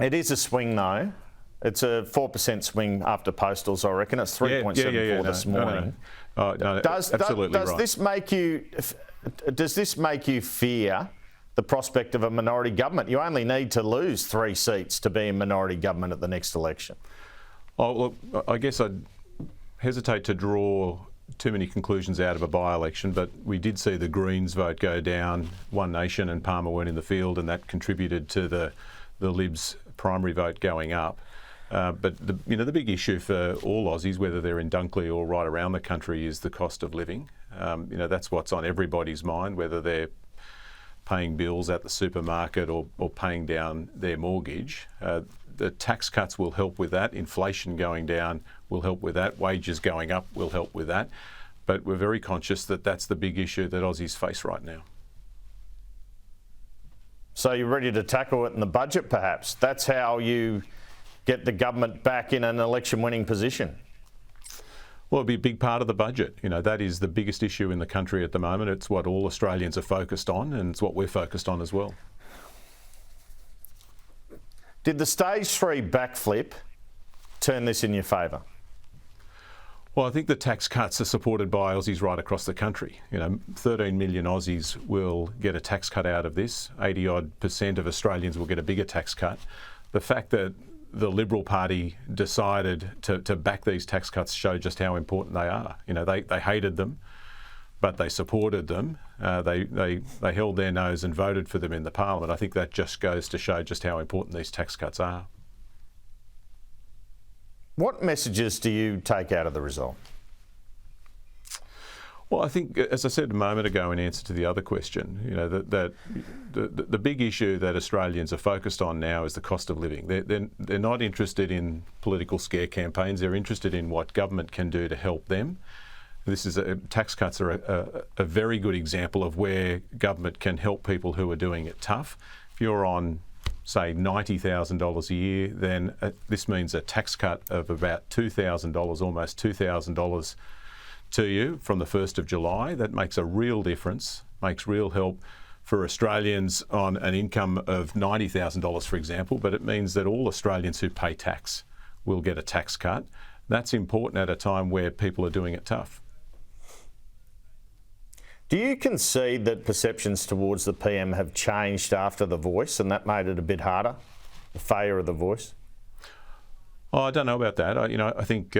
It is a swing though. It's a 4% swing after postals, I reckon. It's 3.74 this morning. No, absolutely does right. Does this make you fear the prospect of a minority government? You only need to lose 3 seats to be in minority government at the next election. Oh, look, I guess I'd hesitate to draw too many conclusions out of a by-election, but we did see the Greens vote go down. One Nation and Palmer weren't in the field, and that contributed to the Libs primary vote going up. But the big issue for all Aussies, whether they're in Dunkley or right around the country, is the cost of living. That's what's on everybody's mind, whether they're paying bills at the supermarket or paying down their mortgage. The tax cuts will help with that. Inflation going down will help with that. Wages going up will help with that. But we're very conscious that that's the big issue that Aussies face right now. So you're ready to tackle it in the budget, perhaps? That's how you get the government back in an election-winning position. Well, it'll be a big part of the budget. That is the biggest issue in the country at the moment. It's what all Australians are focused on, and it's what we're focused on as well. Did the stage 3 backflip turn this in your favour? Well, I think the tax cuts are supported by Aussies right across the country. 13 million Aussies will get a tax cut out of this. 80-odd% of Australians will get a bigger tax cut. The fact that the Liberal Party decided to back these tax cuts show just how important they are. They hated them, but they supported them. They held their nose and voted for them in the Parliament. I think that just goes to show just how important these tax cuts are. What messages do you take out of the result? Well, I think, as I said a moment ago in answer to the other question, that the big issue that Australians are focused on now is the cost of living. They're not interested in political scare campaigns. They're interested in what government can do to help them. Tax cuts are a very good example of where government can help people who are doing it tough. If you're on, say, $90,000 a year, then this means a tax cut of about $2,000, almost $2,000 to you from the 1st of July. That makes a real difference, makes real help for Australians on an income of $90,000, for example, but it means that all Australians who pay tax will get a tax cut. That's important at a time where people are doing it tough. Do you concede that perceptions towards the PM have changed after The Voice and that made it a bit harder, the failure of The Voice? Oh, I don't know about that. I think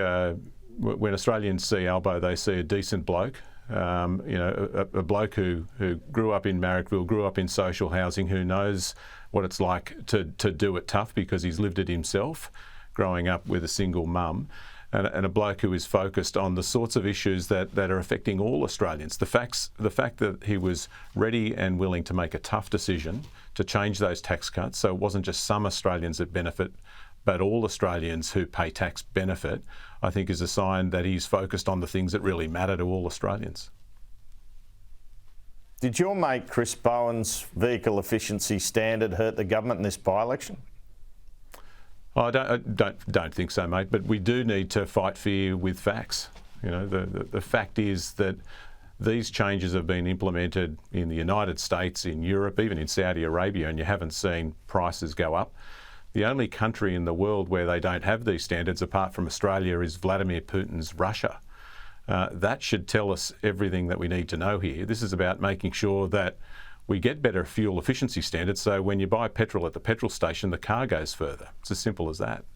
when Australians see Albo, they see a decent bloke, a bloke who grew up in Marrickville, grew up in social housing, who knows what it's like to do it tough because he's lived it himself, growing up with a single mum. And a bloke who is focused on the sorts of issues that are affecting all Australians. The fact that he was ready and willing to make a tough decision to change those tax cuts, so it wasn't just some Australians that benefit, but all Australians who pay tax benefit, I think is a sign that he's focused on the things that really matter to all Australians. Did your mate Chris Bowen's vehicle efficiency standard hurt the government in this by-election? I don't think so, mate. But we do need to fight fear with facts. The fact is that these changes have been implemented in the United States, in Europe, even in Saudi Arabia, and you haven't seen prices go up. The only country in the world where they don't have these standards, apart from Australia, is Vladimir Putin's Russia. That should tell us everything that we need to know here. This is about making sure that we get better fuel efficiency standards, so when you buy petrol at the petrol station, the car goes further. It's as simple as that.